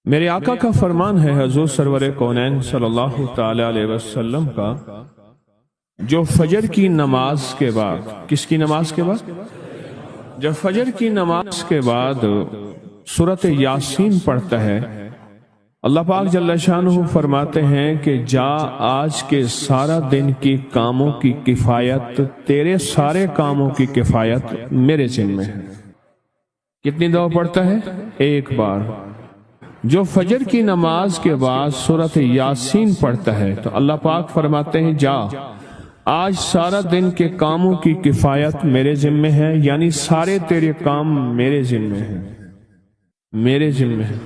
میرے آقا کا فرمان ہے حضور سرور کونین صلی اللہ تعالی علیہ وسلم کا، جو فجر کی نماز کے بعد، کس کی نماز کے بعد؟ جب فجر کی نماز کے بعد سورۃ یاسین پڑھتا ہے، اللہ پاک جل شانہ فرماتے ہیں کہ جا آج کے سارا دن کی کاموں کی کفایت، تیرے سارے کاموں کی کفایت میرے ذمہ ہے۔ کتنی دفعہ پڑھتا ہے؟ ایک بار۔ جو فجر کی نماز کے بعد سورۃ یاسین پڑھتا ہے تو اللہ پاک فرماتے ہیں جا آج سارا دن کے کاموں کی کفایت میرے ذمہ ہے، یعنی سارے تیرے کام میرے ذمہ ہیں، میرے ذمہ ہیں۔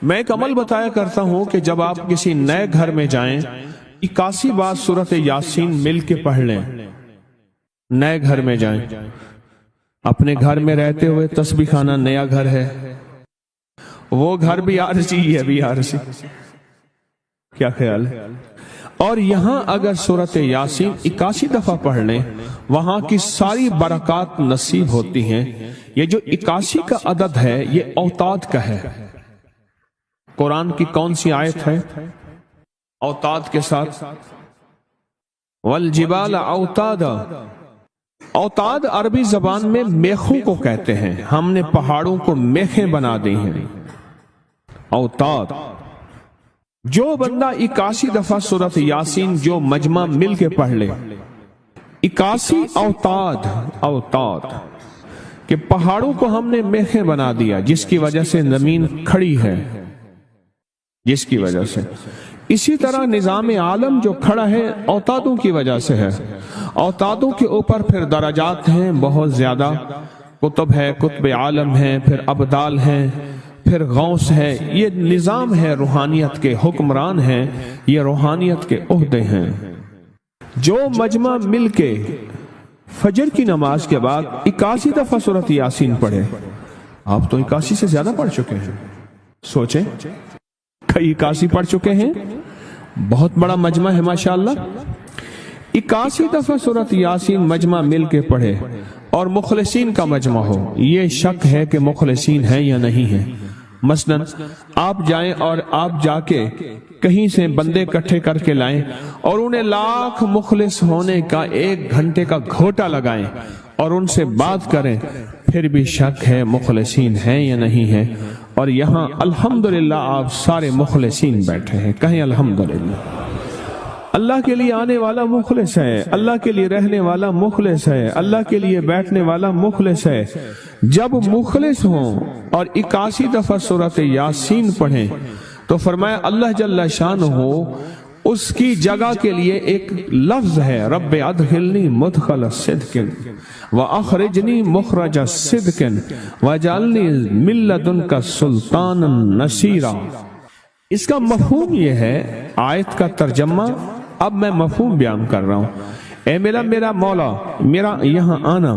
میں ایک عمل بتایا کرتا ہوں کہ جب آپ کسی نئے گھر میں جائیں 81 بار سورۃ یاسین مل کے پڑھ لیں۔ نئے گھر میں جائیں، اپنے گھر میں رہتے ہوئے تسبیح خانہ نیا گھر ہے، وہ گھر بھی عارضی ہے، بھی عارضی، کیا خیال ہے؟ اور یہاں اگر سورۃ یاسین 81 دفعہ پڑھ لیں، وہاں کی ساری برکات نصیب ہوتی ہیں۔ یہ جو 81 کا عدد ہے یہ اوتاد کا ہے۔ قرآن کی کون سی آیت ہے اوتاد کے ساتھ؟ والجبال اوتادا۔ اوتاد عربی زبان میں میخوں کو کہتے ہیں، ہم نے پہاڑوں کو میخیں بنا دی ہیں۔ اوتاد، جو بندہ 81 دفعہ سورۃ یاسین جو مجمع مل کے پڑھ لے، 81 اوتاد کہ پہاڑوں کو ہم نے میخیں بنا دیا، جس کی وجہ سے زمین کھڑی ہے، جس کی وجہ سے۔ اسی طرح نظام عالم جو کھڑا ہے اوتادوں کی وجہ سے ہے۔ اوتادوں کے اوپر پھر درجات ہیں بہت زیادہ، قطب ہے، قطب عالم ہے، پھر ابدال ہیں، پھر غوث ہے۔ یہ نظام ہے، روحانیت کے حکمران ہیں، یہ روحانیت کے عہدے ہیں۔ جو مجمع مل کے فجر کی نماز کے بعد 81 دفعہ سورۃ یاسین پڑھے، آپ تو 81 سے زیادہ پڑھ چکے ہیں، سوچیں، کئی 81 پڑھ چکے ہیں، بہت بڑا مجمع ہے ماشاءاللہ۔ 81 دفعہ سورۃ یاسین مجمع مل کے پڑھے اور مخلصین کا مجمع ہو، یہ شک ہے کہ مخلصین ہیں یا نہیں ہیں۔ مثلا آپ جائیں اور آپ جا کے کہیں سے بندے اکٹھے کر کے لائیں اور انہیں لاکھ مخلص ہونے کا 1 گھنٹے کا گھوٹا لگائیں اور ان سے بات کریں، پھر بھی شک ہے مخلصین ہیں یا نہیں ہیں۔ اور یہاں الحمدللہ آپ سارے مخلصین بیٹھے ہیں، کہیں الحمدللہ۔ اللہ کے لیے آنے والا مخلص ہے، اللہ کے لیے رہنے والا مخلص ہے، اللہ کے لیے بیٹھنے والا مخلص ہے۔ جب مخلص ہوں اور 81 دفعہ سورۃ یاسین پڑھیں تو فرمایا اللہ جل شانہ اس کی جگہ کے لیے ایک لفظ ہے، رب ادخلنی مدخل صدق واخرجنی مخرج صدق واجعلنی من لدنک سلطانا نصیرا۔ اس کا مفہوم یہ ہے، آیت کا ترجمہ اب میں مفہوم بیان کر رہا ہوں۔ اے میرا مولا، میرا یہاں آنا،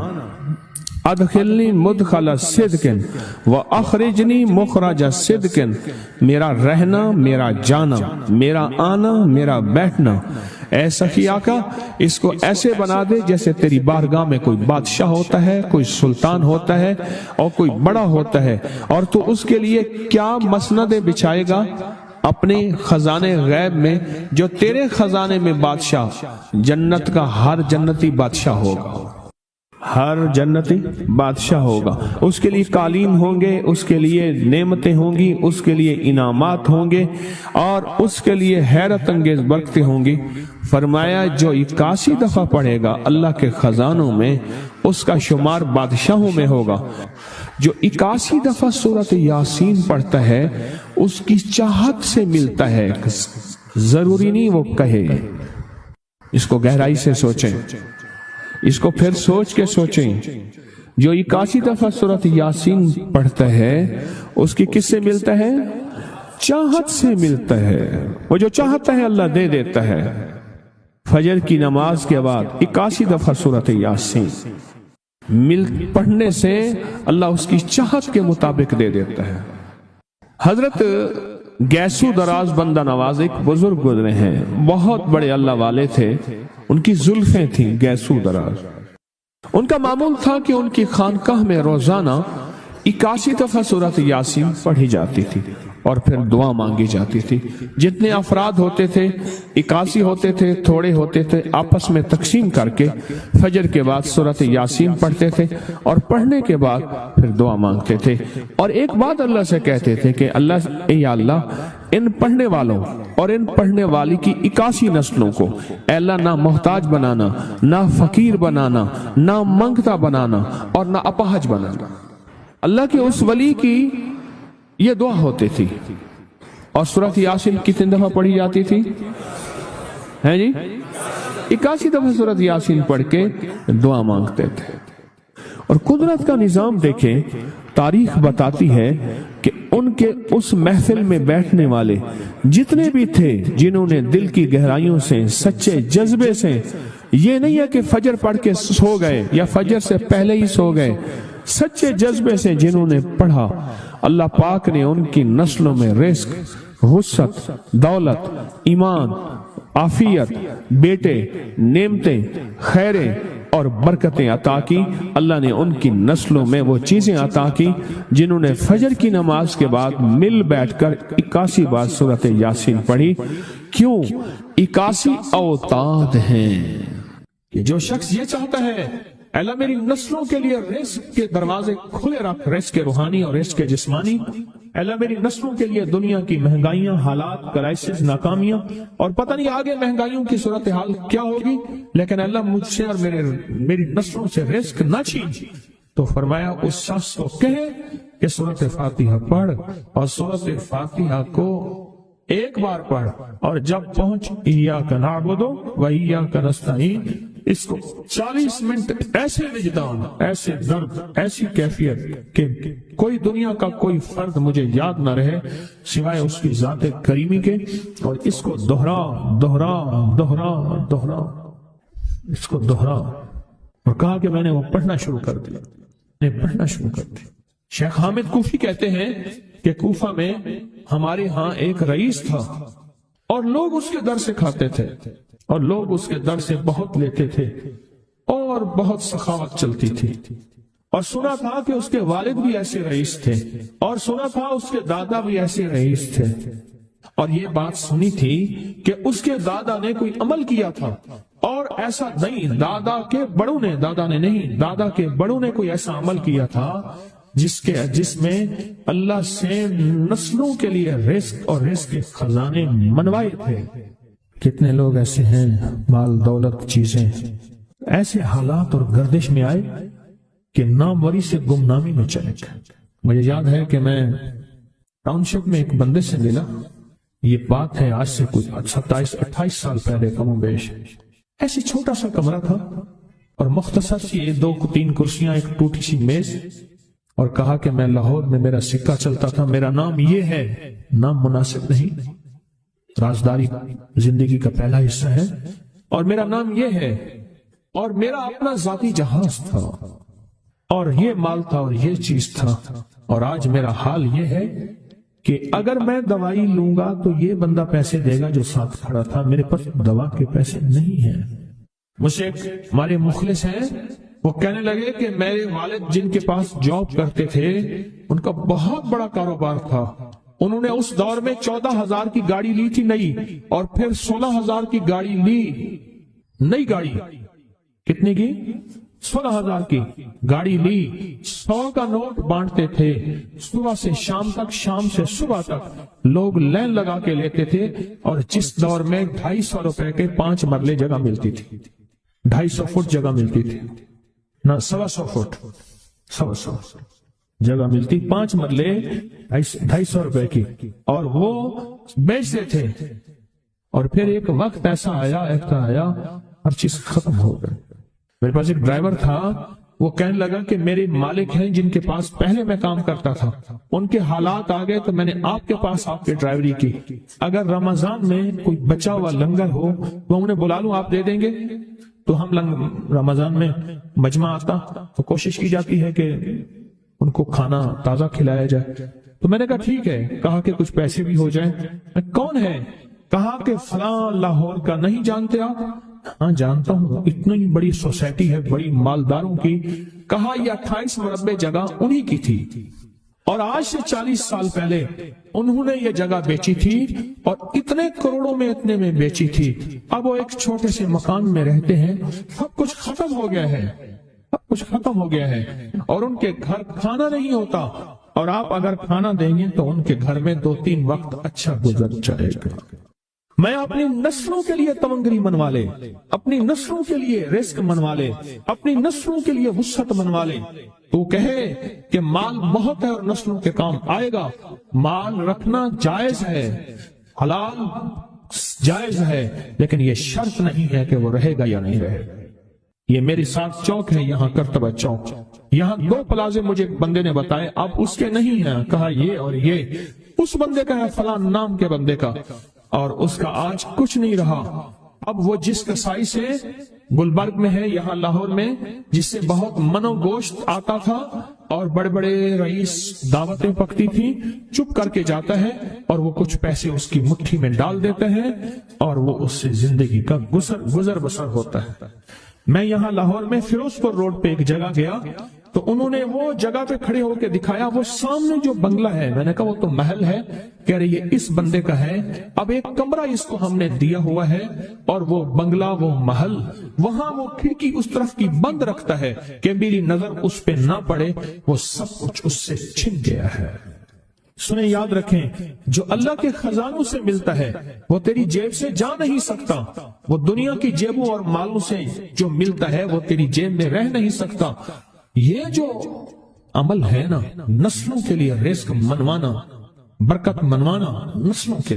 ادخلنی مدخل صدق واخرجنی مخرج صدق، میرا رہنا، میرا جانا، میرا آنا، میرا بیٹھنا، اے سخی آقا اس کو ایسے بنا دے جیسے تیری بارگاہ میں کوئی بادشاہ ہوتا ہے، کوئی سلطان ہوتا ہے اور کوئی بڑا ہوتا ہے، اور تو اس کے لیے کیا مسندیں بچھائے گا اپنے خزانے غیب میں، جو تیرے خزانے میں بادشاہ، جنت کا ہر جنتی بادشاہ ہوگا، ہر جنتی بادشاہ ہوگا، اس کے لیے قالین ہوں گے، اس کے لیے نعمتیں ہوں گی، اس کے لیے انعامات ہوں گے اور اس کے لیے حیرت انگیز برکتیں ہوں گی۔ فرمایا جو 81 دفعہ پڑھے گا اللہ کے خزانوں میں، اس کا شمار بادشاہوں میں ہوگا۔ جو 81 دفعہ سورۃ یاسین پڑھتا ہے اس کی چاہت سے ملتا ہے، ضروری نہیں وہ کہے۔ اس کو گہرائی سے سوچیں، اس کو پھر سوچ کے سوچیں۔ جو 81 دفعہ سورۃ یاسین پڑھتا ہے اس کی کس سے ملتا ہے؟ چاہت سے ملتا ہے، وہ جو چاہتا ہے اللہ دے دیتا ہے۔ فجر کی نماز کے بعد 81 دفعہ سورۃ یاسین پڑھنے سے اللہ اس کی چاہت کے مطابق دے دیتا ہے۔ حضرت گیسو دراز بندہ نواز ایک بزرگ گزرے ہیں، بہت بڑے اللہ والے تھے، ان کی زلفیں تھیں گیسو دراز۔ ان کا معمول تھا کہ ان کی خانقاہ میں روزانہ 81 دفعہ سورۃ یاسین پڑھی جاتی تھی۔ اور پھر دعا مانگی جاتی تھی. جتنے افراد ہوتے تھے 81 ہوتے تھے, تھوڑے ہوتے تھے, آپس میں تقسیم کر کے فجر کے بعد سورۃ یاسین پڑھتے تھے اور پڑھنے کے بعد پھر دعا مانگتے تھے. اور ایک بات اللہ سے کہتے تھے کہ اللہ یا اللہ ان پڑھنے والوں اور ان پڑھنے والی کی 81 نسلوں کو اے اللہ نہ محتاج بنانا, نہ فقیر بنانا, نہ منگتا بنانا اور نہ اپاہج بنانا. اللہ کے اس ولی کی یہ دعا ہوتی تھی. اور سورۃ یاسین کتنی دفعہ پڑھی جاتی تھی ہیں جی؟ 81 دفعہ سورۃ یاسین پڑھ کے دعا مانگتے تھے. اور قدرت کا نظام دیکھیں, تاریخ بتاتی ہے کہ ان کے اس محفل میں بیٹھنے والے جتنے بھی تھے جنہوں نے دل کی گہرائیوں سے سچے جذبے سے, یہ نہیں ہے کہ فجر پڑھ کے سو گئے یا فجر سے پہلے ہی سو گئے, سچے جذبے سے جنہوں نے پڑھا, اللہ پاک نے ان کی نسلوں میں رزق, وسعت, دولت, ایمان, عافیت, بیٹے, نعمتیں, خیریں اور برکتیں عطا کی. اللہ نے ان کی نسلوں میں وہ چیزیں عطا کی جنہوں نے فجر کی نماز کے بعد مل بیٹھ کر 81 بار سورۃ یاسین پڑھی. کیوں؟ 81 اوتاد ہیں کہ جو شخص یہ چاہتا ہے اللہ میری نسلوں کے لیے رزق کے دروازے کھلے رکھ, رزق کے روحانی اور رزق کے جسمانی, اللہ میری نسلوں کے لیے دنیا کی مہنگائیاں, حالات, کرائسس, ناکامیاں اور پتہ نہیں آگے مہنگائیوں کی صورتحال کیا ہوگی, لیکن اللہ مجھ سے اور میری نسلوں سے رزق نہ چھین. تو فرمایا اس شخص کو کہے کہ سورۃ فاتحہ پڑھ, اور سورۃ فاتحہ کو ایک بار پڑھ, اور جب پہنچ ایاک نعبد و ایاک نستعین اس کو 40 منٹ ایسے وجدان, ایسے درد, ایسی کیفیت کہ کوئی دنیا کا کوئی فرد مجھے یاد نہ رہے سوائے اس کی ذات کریمی کے, اور اس کو دہرا دہرا دہرا دہرا, اس کو دہرا. اور کہا کہ میں نے وہ پڑھنا شروع کر دیا. شیخ حامد کوفی کہتے ہیں کہ کوفہ میں ہمارے ہاں ایک رئیس تھا اور لوگ اس کے در سے کھاتے تھے اور لوگ اس کے در سے بہت لیتے تھے اور بہت سخاوت چلتی تھی. اور سنا تھا کہ اس کے والد بھی ایسے رئیس تھے, اور سنا تھا اس کے دادا بھی ایسے رئیس تھے, اور یہ بات سنی تھی کہ اس کے دادا نے کوئی عمل کیا تھا, اور ایسا نہیں, دادا کے بڑوں نے کوئی ایسا عمل کیا تھا جس میں اللہ سے نسلوں کے لیے رزق اور رزق کے خزانے منوائے تھے. کتنے لوگ ایسے ہیں, مال دولت چیزیں ایسے حالات اور گردش میں آئے کہ ناموری سے گمنامی میں چلے گئے. مجھے یاد ہے کہ میں ٹاؤن شپ میں ایک بندے سے ملا, یہ بات ہے آج سے کچھ 27-28 سال پہلے کم و بیش. ایسی چھوٹا سا کمرہ تھا اور مختصر سی 2-3 کرسیاں, ایک ٹوٹی سی میز, اور کہا کہ میں لاہور میں میرا سکہ چلتا تھا, میرا نام یہ ہے. نام مناسب نہیں, رازداری زندگی کا پہلا حصہ ہے, اور میرا نام یہ ہے, اور میرا اپنا ذاتی جہاز تھا, اور یہ مال تھا, اور یہ چیز تھا, اور آج میرا حال یہ ہے کہ اگر میں دوائی لوں گا تو یہ بندہ پیسے دے گا جو ساتھ کھڑا تھا, میرے پاس دوا کے پیسے نہیں ہیں. مجھ سے ہمارے مخلص ہیں, وہ کہنے لگے کہ میرے والد جن کے پاس جاب کرتے تھے ان کا بہت بڑا کاروبار تھا, انہوں نے اس دور میں 14,000 کی گاڑی لی تھی نئی, اور پھر 16,000 کی گاڑی لی, نئی گاڑی. کتنے کی؟ 16,000 کی گاڑی لی. 100 کا نوٹ بانٹتے تھے, صبح سے شام تک, شام سے صبح تک لوگ لائن لگا کے لیتے تھے. اور جس دور میں 250 روپے کے 5 مرلے جگہ ملتی تھی, 250 فٹ جگہ ملتی تھی, نہ 125 فٹ, 125 جگہ ملتی, 5 مرلے 250 روپے کی, اور وہ بیچتے تھے. اور پھر ایک وقت ایسا آیا ہر چیز ختم ہو گئی. میرے پاس ایک ڈرائیور تھا, وہ کہنے لگا کہ میرے مالک ہیں جن کے پاس پہلے میں کام کرتا تھا, ان کے حالات آ گئے تو میں نے آپ کے پاس آپ کی ڈرائیوری کی. اگر رمضان میں کوئی بچا ہوا لنگر ہو تو انہیں بلا لوں, آپ دے دیں گے؟ تو ہم رمضان میں مجمع آتا تو کوشش کی جاتی ہے کہ ان کو کھانا تازہ کھلایا جائے. تو میں نے کہا ٹھیک ہے, کہا کہ کچھ پیسے بھی ہو جائیں. کون ہے؟ کہا کہ فلاں لاہور کا. نہیں جانتے آپ؟ ہاں جانتا ہوں, اتنی بڑی سوسائٹی ہے, بڑی مالداروں کی. کہا یہ 28 مربع جگہ انہی کی تھی, اور آج سے 40 سال پہلے انہوں نے یہ جگہ بیچی تھی اور اتنے کروڑوں میں اتنے میں بیچی تھی. اب وہ ایک چھوٹے سے مکان میں رہتے ہیں. سب کچھ ختم ہو گیا ہے, سب کچھ ختم ہو گیا ہے, اور ان کے گھر کھانا نہیں ہوتا. اور آپ اگر کھانا دیں گے تو ان کے گھر میں 2-3 وقت اچھا گزر جائے گا. میں اپنی نسلوں کے لیے تمنگری منوا لے, اپنی نسلوں کے لیے رزق منوا لے, اپنی نسلوں کے لیے وسعت منوا لے. تو کہے کہ مال بہت ہے اور نسلوں کے کام آئے گا. مال رکھنا جائز ہے, حلال جائز ہے, لیکن یہ شرط نہیں ہے کہ وہ رہے گا یا نہیں رہے گا. یہ میری ساتھ چوک ہے, یہاں کرتبہ چوک, یہاں 2 پلازے مجھے بندے نے بتائے. اب اس کے نہیں ہیں, کہا یہ اور یہ اس بندے کا ہے, فلان نام کے بندے کا, اور اس کا آج کچھ نہیں رہا. اب وہ جس کسائی سے گلبرگ میں ہے, یہاں لاہور میں, جس سے بہت منو گوشت آتا تھا اور بڑے بڑے رئیس دعوتیں پکتی تھی, چپ کر کے جاتا ہے اور وہ کچھ پیسے اس کی مٹھی میں ڈال دیتے ہیں اور وہ اس سے زندگی کا گزر بسر ہوتا ہے. میں یہاں لاہور میں فیروز پور روڈ پہ ایک جگہ گیا تو انہوں نے وہ جگہ پہ کھڑے ہو کے دکھایا, وہ سامنے جو بنگلہ ہے, میں نے کہا وہ تو محل ہے. کہہ رہے یہ اس بندے کا ہے. اب ایک کمرہ اس کو ہم نے دیا ہوا ہے اور وہ بنگلہ, وہ محل, وہاں وہ کھڑکی اس طرف کی بند رکھتا ہے کہ میری نظر اس پہ نہ پڑے. وہ سب کچھ اس سے چھن گیا ہے. سنیں, یاد رکھیں, جو اللہ کے خزانوں سے ملتا ہے وہ تیری جیب سے جا نہیں سکتا. وہ دنیا کی جیبوں اور مالوں سے جو ملتا ہے وہ تیری جیب میں رہ نہیں سکتا. یہ جو عمل ہے نا, نسلوں کے لیے رزق منوانا, برکت منوانا, نسلوں کے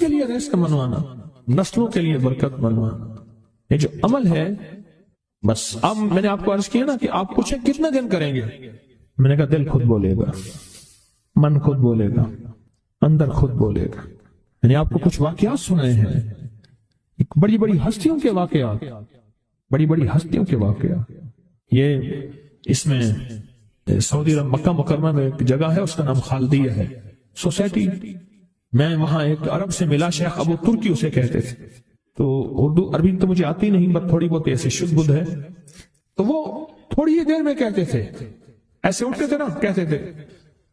لیے رزق منوانا, نسلوں کے لیے برکت منوانا, یہ جو عمل ہے, بس اب میں نے آپ کو عرض کیا نا کہ آپ پوچھیں کتنے دن کریں گے. میں نے کہا دل خود بولے گا, من خود بولے گا, اندر خود بولے گا. میں نے آپ کو کچھ واقعات سنائے ہیں, بڑی بڑی ہستیوں کے واقعات, بڑی بڑی ہستیوں کے واقعات. یہ اس میں سعودی عرب مکہ مکرمہ میں ایک جگہ ہے, اس کا نام خالدیہ ہے سوسائٹی. میں وہاں ایک عرب سے ملا, شیخ ابو ترکی اسے کہتے تھے. تو اردو عربی تو مجھے آتی نہیں, بس تھوڑی بہت ایسے شد بدھ ہے. تو وہ تھوڑی ہی دیر میں کہتے تھے, ایسے اٹھتے تھے نا, کہتے تھے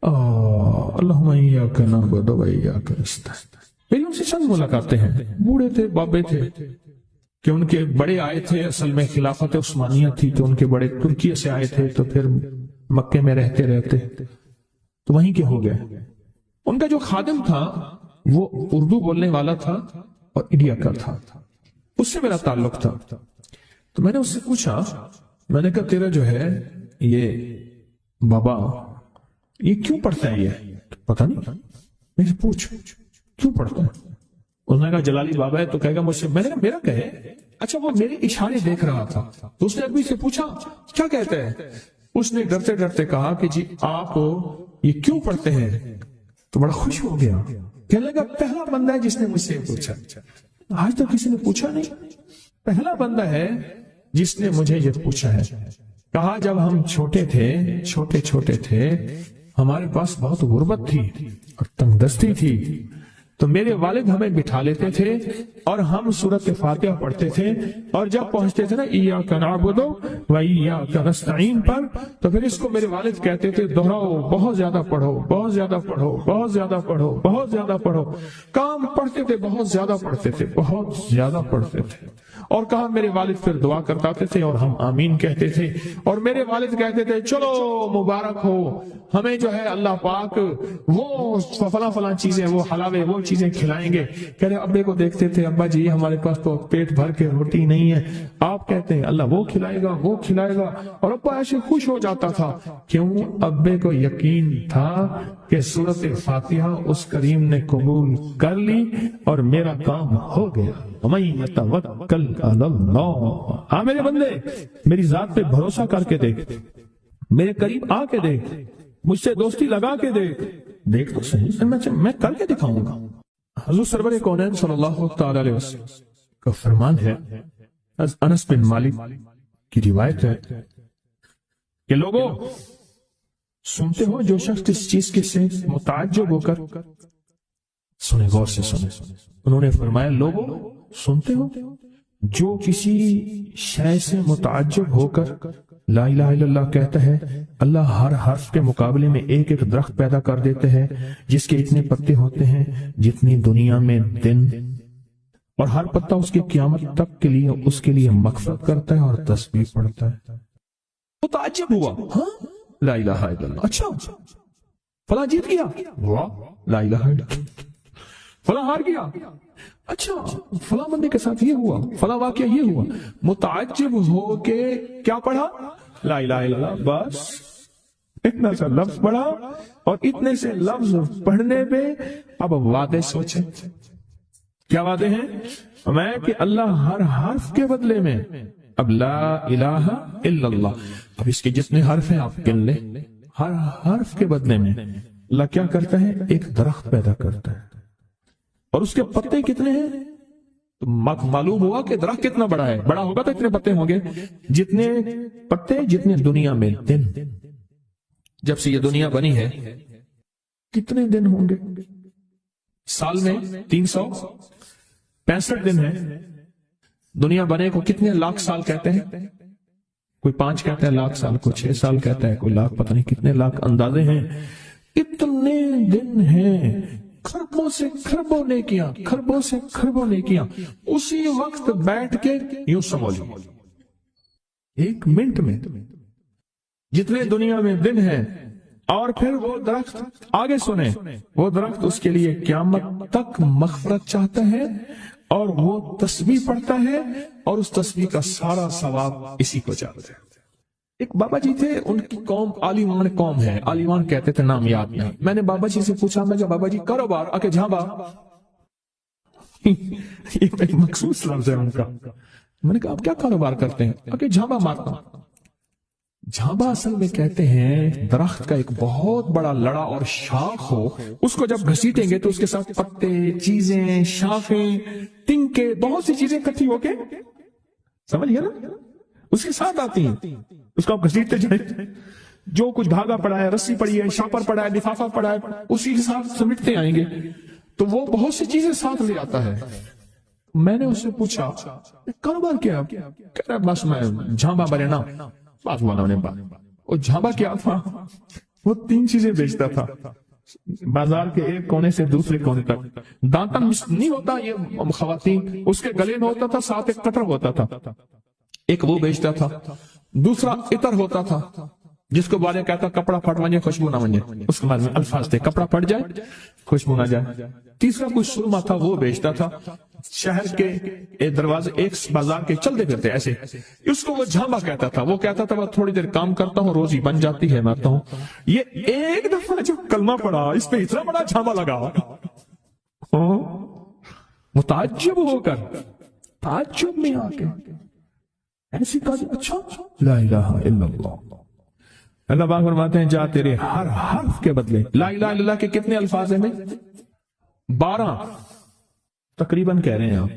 اللہم ایاک نعبد و ایاک نستعین. میری ان سے چند ملاقاتیں ہیں. بوڑھے تھے, بابے تھے, کہ ان کے بڑے آئے تھے, اصل میں خلافت عثمانیہ تھی تو ان کے بڑے ترکیہ سے آئے تھے, تو پھر مکے میں رہتے تو وہیں کے ہو گئے. ان کا جو خادم تھا وہ اردو بولنے والا تھا اور انڈیا کا تھا, اس سے میرا تعلق تھا. تو میں نے اس سے پوچھا, میں نے کہا تیرا جو ہے یہ بابا یہ کیوں پڑھتا ہے؟ یہ پتہ نہیں, میں سے پوچھ کیوں پڑھتا ہے. اس نے کہا جلالی بابا ہے تو کہے گا مجھ سے. میں نے کہا میرا کہے. اچھا, وہ میرے اشارے دیکھ رہا تھا تو اس نے ابھی سے پوچھا کیا کہتا ہے. اس نے ڈرتے ڈرتے کہا کہ جی آپ یہ کیوں پڑھتے ہیں. تو بڑا خوش ہو گیا, کہنے لگا پہلا بندہ ہے جس نے مجھ سے پوچھا, آج تک کسی نے پوچھا نہیں, پہلا بندہ ہے جس نے مجھے یہ پوچھا ہے. کہا جب ہم چھوٹے تھے ہمارے پاس بہت غربت تھی اور تنگ دستی تھی, تو میرے والد ہمیں بٹھا لیتے تھے اور ہم سورۃ فاتحہ پڑھتے تھے, اور جب پہنچتے تھے نا ایاک نعبد و ایاک نستعین پر, تو پھر اس کو میرے والد کہتے تھے دہراؤ, بہت زیادہ پڑھو, بہت زیادہ پڑھو, بہت زیادہ پڑھو, بہت زیادہ پڑھو. کام پڑھتے تھے, بہت زیادہ پڑھتے تھے, بہت زیادہ پڑھتے تھے. اور کہا میرے والد پھر دعا کرتے تھے اور ہم آمین کہتے تھے, اور میرے والد کہتے تھے چلو مبارک ہو, ہمیں جو ہے اللہ پاک وہ فلاں چیزیں, وہ حلاوے, وہ چیزیں کھلائیں گے. کہہ رہے ابے کو دیکھتے تھے, ابا جی ہمارے پاس تو پیٹ بھر کے روٹی نہیں ہے, آپ کہتے ہیں اللہ وہ کھلائے گا, وہ کھلائے گا. اور ابا ایسے خوش ہو جاتا تھا. کیوں؟ ابے کو یقین تھا کہ سورۃ فاتحہ اس کریم نے قبول کر لی اور میرا کام ہو گیا. وَمَن يَتَوَكَّلْ عَلَى اللَّهِ. ہاں میرے بندے, میری ذات پہ بھروسہ کر کے دیکھ, میرے قریب آ کے دیکھ, مجھ سے دوستی لگا کے دیکھ تو صحیح, میں کر کے دکھاؤں گا. حضور سرور کونین صلی اللہ تعالی علیہ وسلم کا فرمان ہے, انس بن مالک کی روایت ہے کہ لوگوں سنتے ہو جو شخص اس چیز کے سے متعجب ہو کر, سنیں غور سے سنیں, انہوں نے فرمایا لوگوں سنتے ہو جو کسی شے سے متعجب ہو کر لا الہ الا اللہ کہتا ہے اللہ ہر حرف کے مقابلے میں ایک ایک درخت پیدا کر دیتے ہیں جس کے اتنے پتے ہوتے ہیں جتنی دنیا میں دن، اور ہر پتا اس کی قیامت تک کے لیے اس کے لیے مغفرت کرتا ہے اور تسبیح پڑھتا ہے۔ وہ تعجب ہوا، ہاں لا الہ الا اللہ، اچھا فلاں جیت گیا، واہ لا الہ الا اللہ، فلاں ہار گیا، اچھا فلاں بندے کے ساتھ یہ ہوا، فلاں واقعہ یہ ہوا۔ متعجب ہو کے کیا پڑھا؟ لا الہ الا اللہ، بس اتنا سا لفظ پڑھا، اور اتنے سے لفظ پڑھنے پہ اب وعدے سوچیں، کیا وعدے ہیں؟ میں کہ اللہ ہر حرف کے بدلے میں، اب لا الہ الا اللہ، اب اس کے جتنے حرف ہیں آپ گن لیں، ہر حرف کے بدلے میں اللہ کیا کرتا ہے؟ ایک درخت پیدا کرتا ہے، اور اس کے پتے کتنے ہیں؟ تو معلوم ہوا کہ درخت کتنا بڑا ہے، بڑا ہوگا تو اتنے پتے ہوں گے، جتنے پتے جتنے دنیا میں دن، جب سے یہ دنیا بنی ہے کتنے دن ہوں گے؟ سال میں 365 دن ہے۔ دنیا بنے کو کتنے لاکھ سال کہتے ہیں؟ کوئی 5 کہتا ہے لاکھ سال، کوئی 6 سال کہتا ہے، کوئی لاکھ، پتہ نہیں کتنے لاکھ اندازے ہیں۔ اتنے دن ہیں، خربوں سے خربوں نیکیاں، خربوں سے خربوں نیکیاں، اسی وقت بیٹھ کے یوں سمجھ لو 1 منٹ میں جتنے دنیا میں دن ہیں، اور پھر وہ درخت، آگے سنیں، وہ درخت اس کے لیے قیامت تک مغفرت چاہتا ہے، اور وہ تسبیح پڑھتا ہے، اور اس تسبیح کا سارا ثواب اسی کو جاتا ہے۔ ایک بابا جی تھے، ان کی قوم عالمان قوم ہے، عالمان کہتے تھے، نام یاد نہیں۔ میں نے بابا جی سے پوچھا، میں کہا بابا جی کاروبار، آکے جھانبا، یہ ایک مخصوص لفظ ہے ان کا۔ میں نے کہا آپ کیا کاروبار کرتے ہیں؟ آکے جھانبا مارتا ہوں۔ جھانبا اصل میں کہتے ہیں درخت کا ایک بہت بڑا لڑا اور شاخ ہو، اس کو جب گھسیٹیں گے تو اس کے ساتھ پتے، چیزیں، شاخیں، تنکے، بہت سی چیزیں اکٹھی ہو کے، سمجھ گیا نا، اس کے ساتھ آتی ہیں، اس کو آپ گھسیٹتے جائیں، جو کچھ دھاگا پڑا ہے، رسی پڑی ہے، شاپر پڑا ہے، لفافہ پڑا ہے، اسی کے ساتھ سمیٹتے آئیں گے، تو وہ بہت سی چیزیں ساتھ لے آتا ہے۔ میں نے اس سے پوچھا کاروبار کیا؟ کہہ رہا بس میں جھانبا بنے نا، بات ہوا نے بات۔ وہ جھانبا کیا تھا؟ وہ 3 چیزیں بیچتا تھا بازار کے ایک کونے سے دوسرے کونے تک۔ دانتن نہیں ہوتا یہ خواتین، اس کے گلے میں ہوتا تھا، ساتھ ایک قطر ہوتا تھا، ایک وہ بیچتا تھا۔ دوسرا عطر ہوتا تھا، جس کو بارے کہتا کپڑا پھٹ ونجے خوشبو نہ ونجے، اس کے بعد میں الفاظ تھے، کپڑا پھٹ جائے خوشبو نہ جائے۔ تیسرا کوئی سرما تھا، وہ بیچتا تھا۔ شہر کے دروازے ایک بازار کے چلتے پھرتے ایسے، اس کو وہ جھانبا کہتا تھا۔ وہ کہتا تھا وہ تھوڑی دیر کام کرتا ہوں، روزی بن جاتی ہے، مرتا ہوں۔ یہ ایک دفعہ جو کلمہ پڑا، اس پہ اتنا بڑا جھانبا لگا، متعجب ہو کر، تعجب میں آ کے ایسی کہا، اچھا لا الہ الا اللہ۔ اللہ پاک فرماتے ہیں جا تیرے ہر حرف کے بدلے، لا الہ الا اللہ کے کتنے الفاظ ہیں؟ 12 تقریباً کہہ رہے ہیں آپ،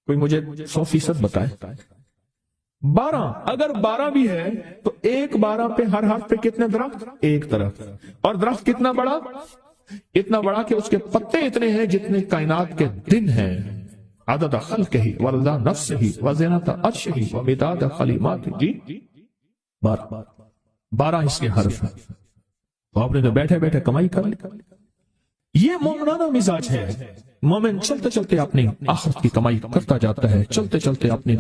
کوئی مجھے 100% بتائے۔ 12، اگر 12 بھی ہے تو ایک 12 پہ ہر حرف پہ کتنے درخت؟ ایک درخت، اور درخت کتنا بڑا؟ اتنا بڑا کہ اس کے پتے اتنے ہیں جتنے کائنات کے دن ہیں۔ عدد خلقہ ورضا نفسہ وزنۃ عرشہ ومداد کلماتہ، جی 12 اس کے حرف ہیں۔ تو آپ نے تو بیٹھے بیٹھے کمائی کر لی۔ یہ مومنانہ مزاج ہے۔ مومن چلتے چلتے اپنی آخرت کی کمائی کرتا جاتا ہے، چلتے چلتے اپنی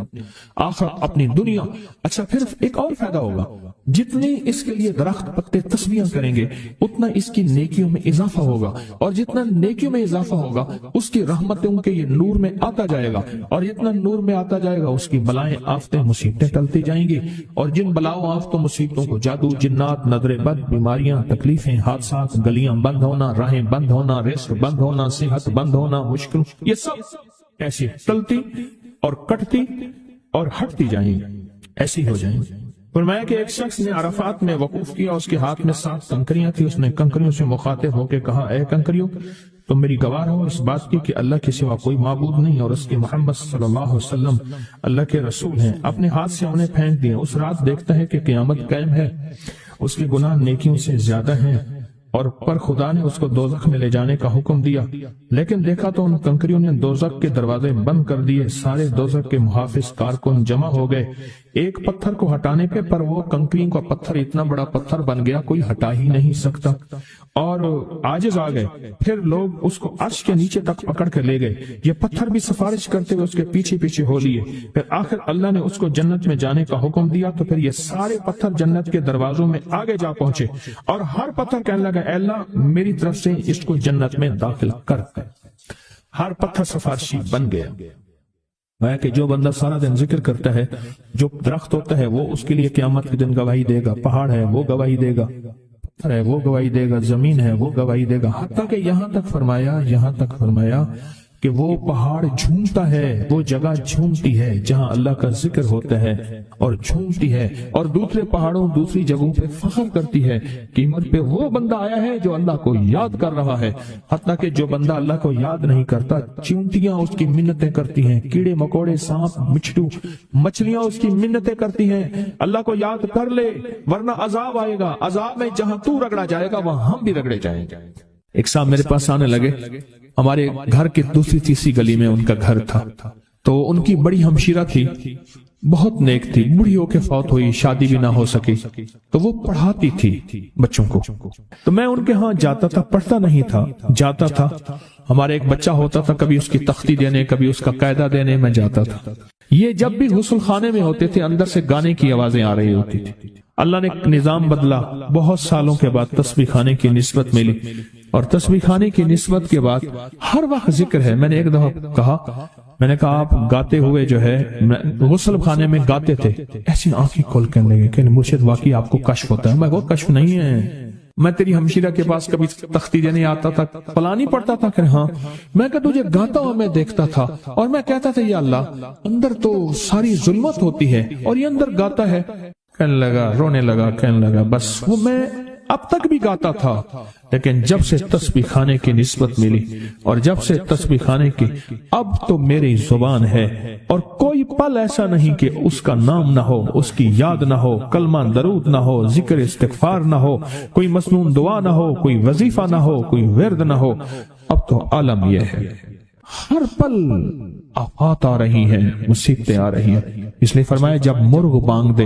آخرت، اپنی دنیا۔ اچھا پھر ایک اور فائدہ ہوگا، جتنے اس کے لیے درخت پتے تسبیحاں کریں گے اتنا اس کی نیکیوں میں اضافہ ہوگا، اور جتنا نیکیوں میں اضافہ ہوگا اس کی رحمتوں کے یہ نور میں آتا جائے گا، اور جتنا نور میں آتا جائے گا اس کی بلائیں، آفتیں، مصیبتیں ٹلتی جائیں گی، اور جن بلاؤں، آفتوں، مصیبتوں کو جادو، جنات، نظر بد، بیماریاں، تکلیفیں، حادثات، گلیاں بند ہونا، راہیں بند ہونا، رزق بند ہونا، صحت بند ہونا، مشکل، یہ سب ایسی ٹلتی اور کٹتی اور ہٹتی جائیں گی، ایسی ہو جائیں گی۔ فرمایا کہ ایک شخص نے عرفات میں وقوف کیا، اس کے ہاتھ میں 7 کنکریاں تھی، اس نے کنکریوں سے مخاطب ہو کے کہا، اے کنکریوں تم میری گواہ ہو اس بات کی کہ اللہ کے سوا کوئی معبود نہیں، اور اس کے محمد صلی اللہ علیہ وسلم اللہ کے رسول ہیں۔ اپنے ہاتھ سے انہیں پھینک دیا۔ اس رات دیکھتا ہے کہ قیامت قائم ہے، اس کے گناہ نیکیوں سے زیادہ ہیں، اور پر خدا نے اس کو دوزخ میں لے جانے کا حکم دیا، لیکن دیکھا تو ان کنکریوں نے دوزخ کے دروازے بند کر دیے۔ سارے دوزخ کے محافظ کارکن جمع ہو گئے، ایک پتھر کو ہٹانے پہ، پر وہ کنکری کا پتھر اتنا بڑا پتھر بن گیا کوئی ہٹا ہی نہیں سکتا، اور عاجز آ گئے، پھر لوگ اس کو عرش کے نیچے تک پکڑ کر لے گئے، یہ پتھر بھی سفارش کرتے ہوئے اس کے پیچھے پیچھے ہو لیے، پھر آخر اللہ نے اس کو جنت میں جانے کا حکم دیا، تو پھر یہ سارے پتھر جنت کے دروازوں میں آگے جا پہنچے، اور ہر پتھر کہنے لگا اے اللہ میری طرف سے اس کو جنت میں داخل کر، ہر پتھر سفارشی بن گیا۔ ہے کہ جو بندہ سارا دن ذکر کرتا ہے، جو درخت ہوتا ہے وہ اس کے لیے قیامت کے دن گواہی دے گا، پہاڑ ہے وہ گواہی دے گا، پتھر ہے وہ گواہی دے گا، زمین ہے وہ گواہی دے گا، حتیٰ کہ یہاں تک فرمایا کہ وہ پہاڑ جھومتا ہے، وہ جگہ جھومتی ہے جہاں اللہ کا ذکر ہوتا ہے اور جھومتی ہے، اور دوسرے پہاڑوں دوسری جگہوں پہ فخر کرتی ہے کہ مجھ پہ وہ بندہ آیا ہے جو اللہ کو یاد کر رہا ہے، حتیٰ کہ جو بندہ اللہ کو یاد نہیں کرتا چیونٹیاں اس کی منتیں کرتی ہیں، کیڑے مکوڑے سانپ مچھلو مچھلیاں اس کی منتیں کرتی ہیں، اللہ کو یاد کر لے ورنہ عذاب آئے گا، عذاب میں جہاں تو رگڑا جائے گا وہاں ہم بھی رگڑے جائیں گے۔ ایک صاحب میرے پاس آنے لگے، ہمارے گھر کی دوسری تیسری گلی میں ان کا گھر تھا، تو ان کی بڑی ہمشیرہ تھی، بہت نیک تھی، بوڑھی ہو کے فوت ہوئی، شادی بھی نہ ہو سکی، تو وہ پڑھاتی تھی بچوں کو، تو میں ان کے ہاں جاتا تھا، پڑھتا نہیں تھا، جاتا تھا، ہمارے ایک بچہ ہوتا تھا، کبھی اس کی تختی دینے کبھی اس کا قاعدہ دینے میں جاتا تھا، یہ جب بھی غسل خانے میں ہوتے تھے اندر سے گانے کی آوازیں آ رہی ہوتی تھی۔ اللہ نے نظام بدلا، بہت سالوں کے بعد تسبیح خانے کی نسبت ملی، اور تسبیح خانے کی نسبت کے بعد ہر وقت ذکر ہے۔ میں نے ایک دفعہ کہا آپ گاتے ہوئے جو ہے غسل خانے میں گاتے تھے، ایسی آنکھیں کھول کر لگے کہ مرشد واقعی آپ کو کشف ہوتا ہے۔ میں وہ کشف نہیں ہے، میں تیری ہمشیرہ کے پاس کبھی تختی دینے آتا تھا، پلانی پڑتا تھا کہ ہاں، میں کہ تجھے گاتا ہوں میں دیکھتا تھا، اور میں کہتا تھا یا اللہ اندر تو ساری ظلمت ہوتی ہے اور یہ اندر گاتا ہے۔ کہنے لگا، رونے لگا، کہنے لگا بس وہ میں اب تک بھی گاتا تھا، لیکن جب سے تسبیح خانے کی نسبت ملی اور جب سے تسبیح خانے کی، اب تو میری زبان ہے، اور کوئی پل ایسا نہیں کہ اس کا نام نہ ہو، اس کی یاد نہ ہو، کلمہ درود نہ ہو، ذکر استغفار نہ ہو، کوئی مسنون دعا نہ ہو، کوئی وظیفہ نہ ہو، کوئی ورد نہ ہو۔ اب تو عالم یہ ہے، ہر پل آفات آ رہی ہیں، مصیبتیں آ رہی ہیں، اس لیے فرمایا جب مرغ بانگ دے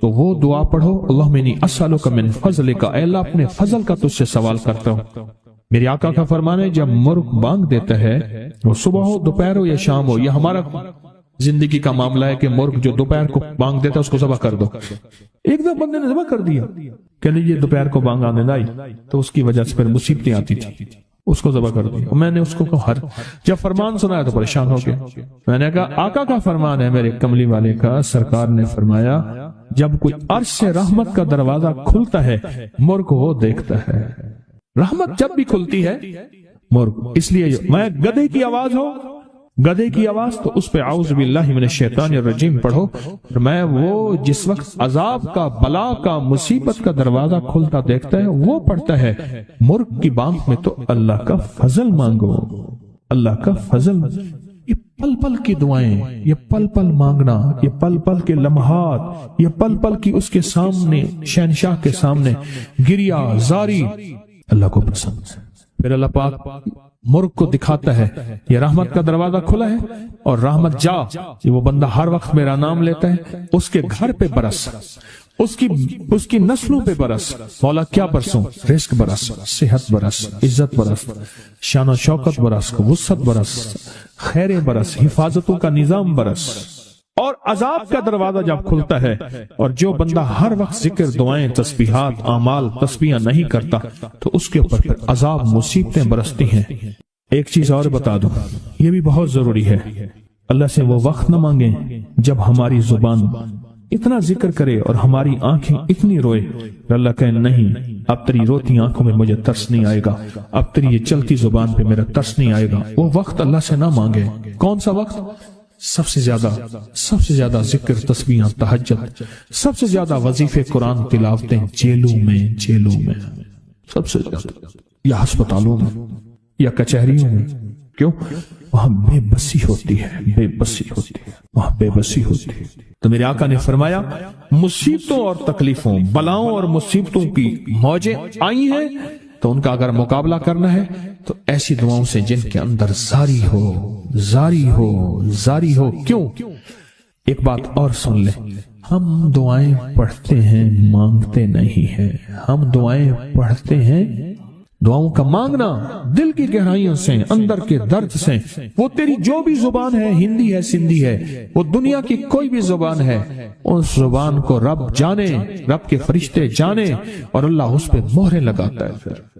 تو وہ دعا پڑھو، اللہم انی اسألک من فضلک، اے اللہ اپنے فضل کا تجھ سے سوال کرتا ہوں۔ میرے آقا کا فرمان ہے جب مرغ بانگ دیتا ہے، وہ صبح ہو دوپہر ہو یا شام ہو، یہ ہمارا زندگی کا معاملہ ہے کہ مرغ جو دوپہر کو بانگ دیتا ہے اس کو ذبح کر دو۔ ایک دو بندے نے ذبح کر دیا کہ لیجیے دوپہر کو بانگ آنے لائی، تو اس کی وجہ سے پھر مصیبتیں آتی تھی، اس کو ذبح کر دیا۔ میں نے اس کو کہا، جب فرمان سنایا تو پریشان ہو گیا، میں نے کہا آقا کا فرمان ہے میرے کملی والے کا، سرکار نے فرمایا جب کوئی عرش سے رحمت کا دروازہ کھلتا ہے مرغ وہ دیکھتا ہے، رحمت جب بھی کھلتی ہے مرغ، اس لیے میں گدھے کی آواز ہو، گدھے کی آواز تو اس پہ اعوذ باللہ من الشیطان الرجیم پڑھو، میں وہ جس وقت عذاب کا، بلا کا، مصیبت کا دروازہ کھلتا دیکھتا ہے وہ پڑھتا ہے۔ مرغ کی بانگ میں تو اللہ کا فضل مانگو، اللہ کا فضل، یہ پل پل کی دعائیں، یہ پل پل مانگنا، یہ پل پل کے لمحات، یہ پل پل کی اس کے سامنے، شہنشاہ کے سامنے گریا زاری اللہ کو پسند۔ پھر اللہ پاک مرغ کو دکھاتا ہے یہ رحمت کا دروازہ کھلا ہے، اور رحمت جا، یہ وہ بندہ ہر وقت میرا نام لیتا ہے، اس کے گھر پہ برس، اس کی نسلوں پہ برس، مولا کیا برسوں، رزق برس، صحت برس، عزت برس، شان و شوکت برس، وسعت برس، خیریں برس، حفاظتوں کا نظام برس۔ اور عذاب کا دروازہ جب کھلتا ہے اور جو بندہ ہر وقت ذکر، دعائیں، تسبیحات، اعمال، تسبیحاں نہیں کرتا تو اس کے اوپر پھر عذاب، مصیبتیں برستی ہیں۔ ایک چیز اور بتا دوں، یہ بھی بہت ضروری ہے، اللہ سے وہ وقت نہ مانگیں جب ہماری زبان اتنا ذکر کرے اور ہماری آنکھیں اتنی روئے، اللہ کہے نہیں اب تیری روتی آنکھوں میں مجھے ترس نہیں آئے گا، اب تیری یہ چلتی زبان پہ میرا ترس نہیں آئے گا۔ وہ وقت اللہ سے نہ مانگے۔ کون سا وقت؟ سب سے زیادہ ذکر، تسبیحاں، تہجد، سب سے زیادہ وظیفے، قرآن تلاوتیں، جیلوں میں سب سے زیادہ، یا ہسپتالوں میں یا کچہریوں میں۔ کیوں؟ وہاں بے بسی ہوتی ہے، وہاں بے بسی ہوتی ہے۔ تو میرے آقا نے فرمایا مصیبتوں اور تکلیفوں، بلاؤں اور مصیبتوں کی موجیں آئی ہیں تو ان کا اگر مقابلہ کرنا ہے تو ایسی دعاؤں سے جن کے اندر زاری ہو۔ کیوں؟ ایک بات اور سن لیں، ہم دعائیں پڑھتے ہیں مانگتے نہیں ہیں، ہم دعائیں پڑھتے ہیں، دعاؤں کا مانگنا دل کی گہرائیوں سے، اندر کے درد سے۔ وہ تیری جو بھی زبان ہے، ہندی ہے، سندھی ہے، وہ دنیا کی کوئی بھی زبان ہے، اس زبان کو رب جانے، رب کے فرشتے جانے، اور اللہ اس پہ مہریں لگاتا ہے۔ پھر